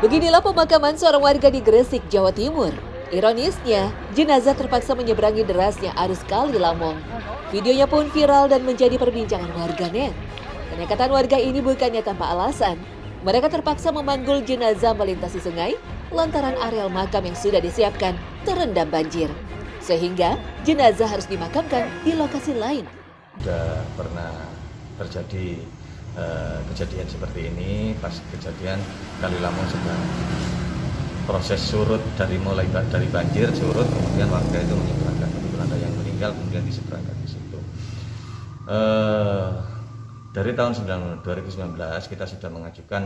Beginilah pemakaman seorang warga di Gresik, Jawa Timur. Ironisnya, jenazah terpaksa menyeberangi derasnya arus Kali Lamong. Videonya pun viral dan menjadi perbincangan warganet. Kenekatan warga ini bukannya tanpa alasan. Mereka terpaksa memanggul jenazah melintasi sungai lantaran areal makam yang sudah disiapkan terendam banjir. Sehingga jenazah harus dimakamkan di lokasi lain. Sudah pernah terjadi kejadian seperti ini pas kejadian Kali Lamong sedang proses surut dari banjir surut, kemudian warga itu menyeberangkan, kebetulan ada yang meninggal kemudian diseberangkan di situ. Dari tahun 2019 kita sudah mengajukan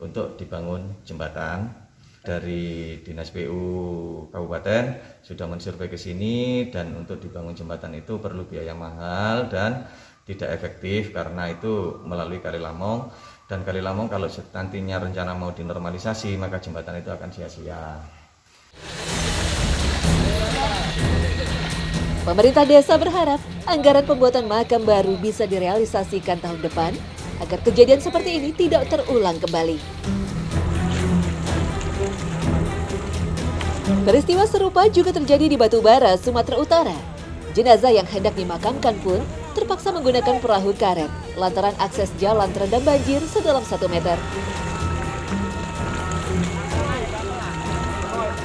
untuk dibangun jembatan. Dari Dinas PU Kabupaten sudah mensurvei ke sini, dan untuk dibangun jembatan itu perlu biaya mahal dan tidak efektif karena itu melalui Kali Lamong, dan Kali Lamong kalau nantinya rencana mau dinormalisasi maka jembatan itu akan sia-sia. Pemerintah desa berharap anggaran pembuatan makam baru bisa direalisasikan tahun depan agar kejadian seperti ini tidak terulang kembali. Peristiwa serupa juga terjadi di Batubara, Sumatera Utara. Jenazah yang hendak dimakamkan pun terpaksa menggunakan perahu karet lantaran akses jalan terendam banjir sedalam 1 meter.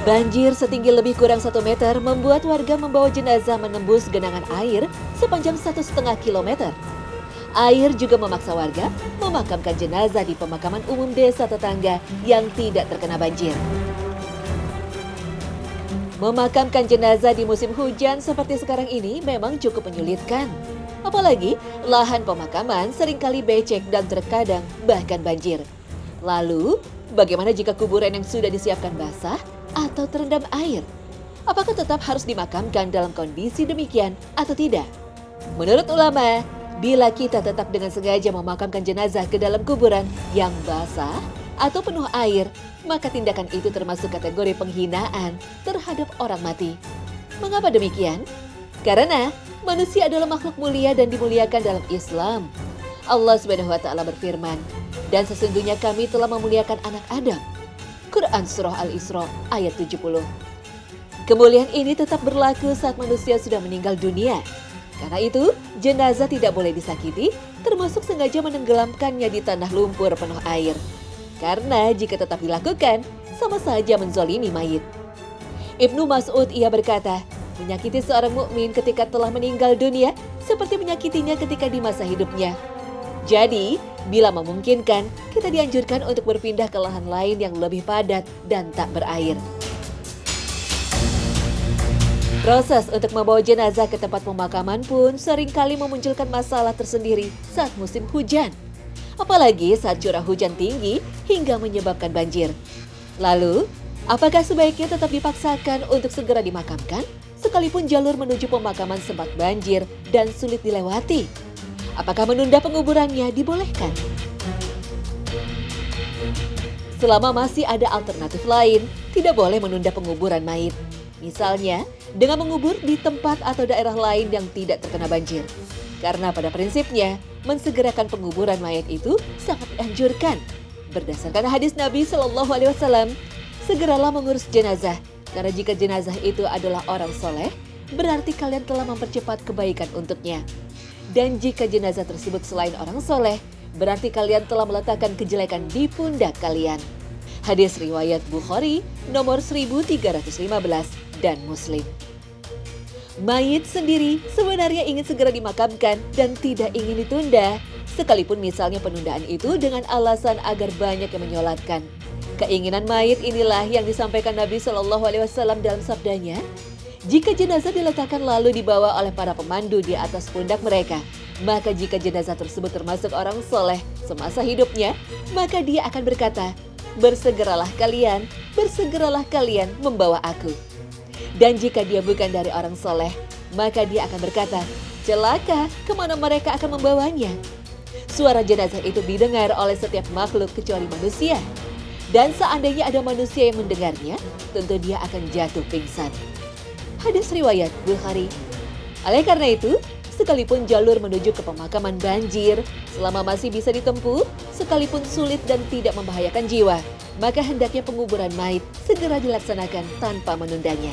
Banjir setinggi lebih kurang 1 meter membuat warga membawa jenazah menembus genangan air sepanjang 1,5 kilometer. Air juga memaksa warga memakamkan jenazah di pemakaman umum desa tetangga yang tidak terkena banjir. Memakamkan jenazah di musim hujan seperti sekarang ini memang cukup menyulitkan. Apalagi lahan pemakaman seringkali becek dan terkadang bahkan banjir. Lalu, bagaimana jika kuburan yang sudah disiapkan basah atau terendam air? Apakah tetap harus dimakamkan dalam kondisi demikian atau tidak? Menurut ulama, bila kita tetap dengan sengaja memakamkan jenazah ke dalam kuburan yang basah atau penuh air, maka tindakan itu termasuk kategori penghinaan terhadap orang mati. Mengapa demikian? Karena manusia adalah makhluk mulia dan dimuliakan dalam Islam. Allah Subhanahu wa Ta'ala berfirman, "Dan sesungguhnya kami telah memuliakan anak Adam." Quran Surah Al-Isra ayat 70. Kemuliaan ini tetap berlaku saat manusia sudah meninggal dunia. Karena itu, jenazah tidak boleh disakiti, termasuk sengaja menenggelamkannya di tanah lumpur penuh air. Karena jika tetap dilakukan, sama saja menzolimi mayit. Ibnu Mas'ud ia berkata, menyakiti seorang mukmin ketika telah meninggal dunia seperti menyakitinya ketika di masa hidupnya. Jadi, bila memungkinkan, kita dianjurkan untuk berpindah ke lahan lain yang lebih padat dan tak berair. Proses untuk membawa jenazah ke tempat pemakaman pun seringkali memunculkan masalah tersendiri saat musim hujan. Apalagi saat curah hujan tinggi hingga menyebabkan banjir. Lalu, apakah sebaiknya tetap dipaksakan untuk segera dimakamkan, sekalipun jalur menuju pemakaman sempat banjir dan sulit dilewati? Apakah menunda penguburannya dibolehkan? Selama masih ada alternatif lain, tidak boleh menunda penguburan mayit. Misalnya, dengan mengubur di tempat atau daerah lain yang tidak terkena banjir. Karena pada prinsipnya, mensegerakan penguburan mayat itu sangat dianjurkan. Berdasarkan hadis Nabi Shallallahu Alaihi Wasallam, segeralah mengurus jenazah. Karena jika jenazah itu adalah orang soleh, berarti kalian telah mempercepat kebaikan untuknya. Dan jika jenazah tersebut selain orang soleh, berarti kalian telah meletakkan kejelekan di pundak kalian. Hadis riwayat Bukhari nomor 1315 dan Muslim. Mayit sendiri sebenarnya ingin segera dimakamkan dan tidak ingin ditunda, sekalipun misalnya penundaan itu dengan alasan agar banyak yang menyolatkan. Keinginan mayit inilah yang disampaikan Nabi Shallallahu Alaihi Wasallam dalam sabdanya, jika jenazah diletakkan lalu dibawa oleh para pemandu di atas pundak mereka, maka jika jenazah tersebut termasuk orang soleh semasa hidupnya, maka dia akan berkata, bersegeralah kalian membawa aku. Dan jika dia bukan dari orang soleh, maka dia akan berkata, celaka, kemana mereka akan membawanya? Suara jenazah itu didengar oleh setiap makhluk kecuali manusia. Dan seandainya ada manusia yang mendengarnya, tentu dia akan jatuh pingsan. Hadis riwayat Bukhari. Oleh karena itu, Sekalipun jalur menuju ke pemakaman banjir, selama masih bisa ditempuh, sekalipun sulit dan tidak membahayakan jiwa, maka hendaknya penguburan mayit segera dilaksanakan tanpa menundanya.